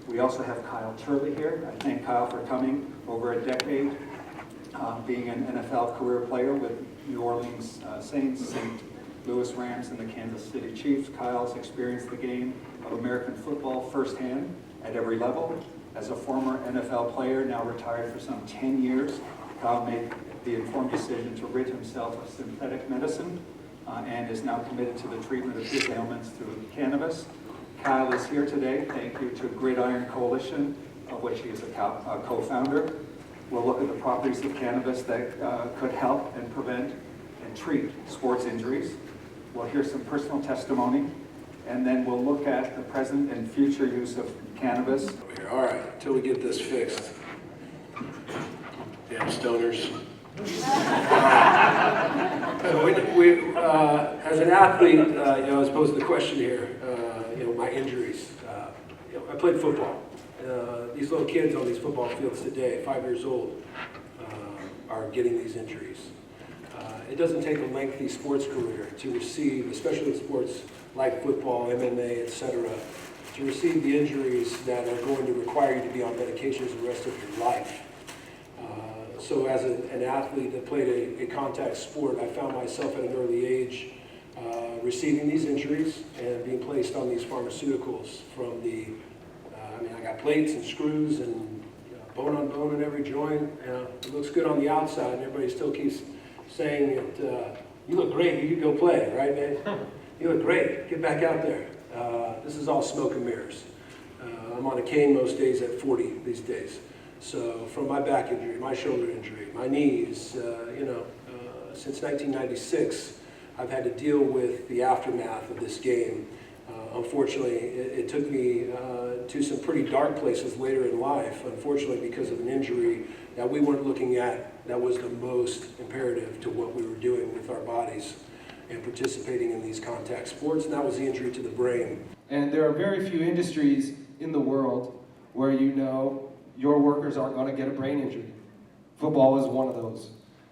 We also have Kyle Turley here. I thank Kyle for coming over a decade, being an NFL career player with New Orleans Saints, St. Louis Rams, and the Kansas City Chiefs. Kyle's experienced the game of American football firsthand at every level. As a former NFL player, now retired for some 10 years, Kyle made the informed decision to rid himself of synthetic medicine and is now committed to the treatment of his ailments through cannabis. Kyle is here today, thank you to Gridiron Coalition, of which he is a co-founder. We'll look at the properties of cannabis that could help and prevent and treat sports injuries. We'll hear some personal testimony, and then we'll look at the present and future use of cannabis. All right, until we get this fixed. Damn stoners. As an athlete, I was posed the question here, my injuries. I played football. These little kids on these football fields today, 5 years old, are getting these injuries. It doesn't take a lengthy sports career to receive, especially in sports like football, MMA, etc., to receive the injuries that are going to require you to be on medications the rest of your life. So as an athlete that played a contact sport, I found myself at an early age receiving these injuries and being placed on these pharmaceuticals from I got plates and screws and bone on bone in every joint. It looks good on the outside, and everybody still keeps saying that, you look great, you can go play, right, man? You look great, get back out there. This is all smoke and mirrors. I'm on a cane most days at 40 these days. So from my back injury, my shoulder injury, my knees, since 1996, I've had to deal with the aftermath of this game. Unfortunately, it took me to some pretty dark places later in life, unfortunately because of an injury that we weren't looking at that was the most imperative to what we were doing with our bodies and participating in these contact sports, and that was the injury to the brain. And there are very few industries in the world where your workers aren't going to get a brain injury. Football is one of those.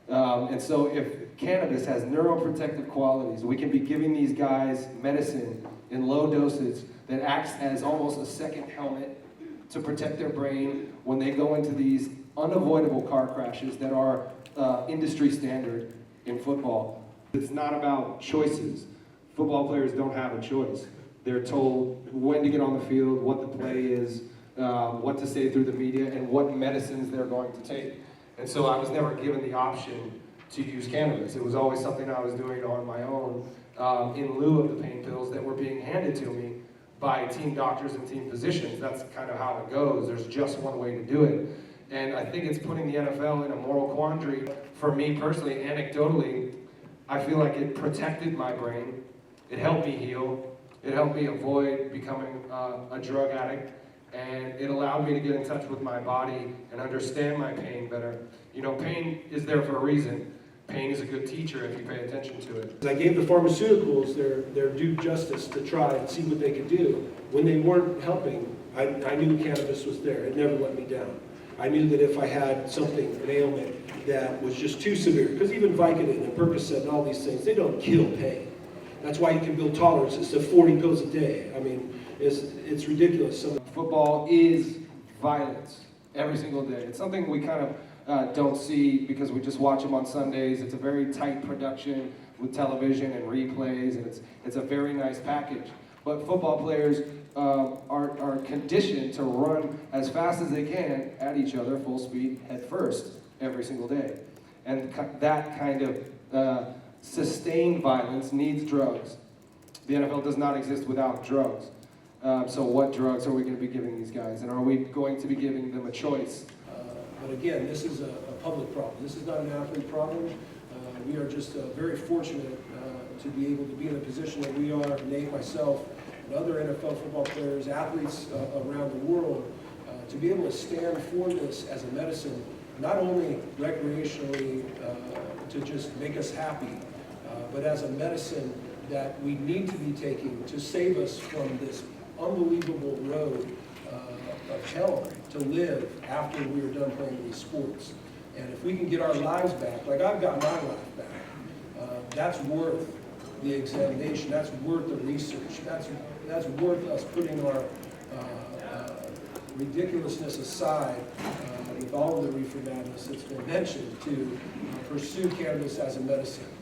And so if cannabis has neuroprotective qualities, we can be giving these guys medicine in low doses that acts as almost a second helmet to protect their brain when they go into these unavoidable car crashes that are industry standard in football. It's not about choices. Football players don't have a choice. They're told when to get on the field, what the play is, what to say through the media, and what medicines they're going to take. And so I was never given the option to use cannabis. It was always something I was doing on my own in lieu of the pain pills that were being handed to me by team doctors and team physicians. That's kind of how it goes. There's just one way to do it. And I think it's putting the NFL in a moral quandary. For me personally, anecdotally, I feel like it protected my brain. It helped me heal. It helped me avoid becoming a drug addict. And it allowed me to get in touch with my body and understand my pain better. Pain is there for a reason. Pain is a good teacher if you pay attention to it. I gave the pharmaceuticals their due justice to try and see what they could do. When they weren't helping, I knew cannabis was there. It never let me down. I knew that if I had something, an ailment that was just too severe, because even Vicodin and Percocet and all these things, they don't kill pain. That's why you can build tolerances to 40 pills a day. It's ridiculous. Football is violence every single day. It's something we kind of don't see because we just watch them on Sundays. It's a very tight production with television and replays, and it's a very nice package. But football players are conditioned to run as fast as they can at each other, full speed, head first, every single day. And that kind of sustained violence needs drugs. The NFL does not exist without drugs. So what drugs are we going to be giving these guys? And are we going to be giving them a choice? But again, this is a public problem. This is not an athlete problem. We are just very fortunate to be able to be in the position that we are, Nate, myself, and other NFL football players, athletes around the world, to be able to stand for this as a medicine, not only recreationally to just make us happy, but as a medicine that we need to be taking to save us from this unbelievable road of hell to live after we are done playing these sports. And if we can get our lives back, like I've got my life back, that's worth the examination, that's worth the research, that's worth us putting our ridiculousness aside, with all of the reefer madness that's been mentioned, to pursue cannabis as a medicine.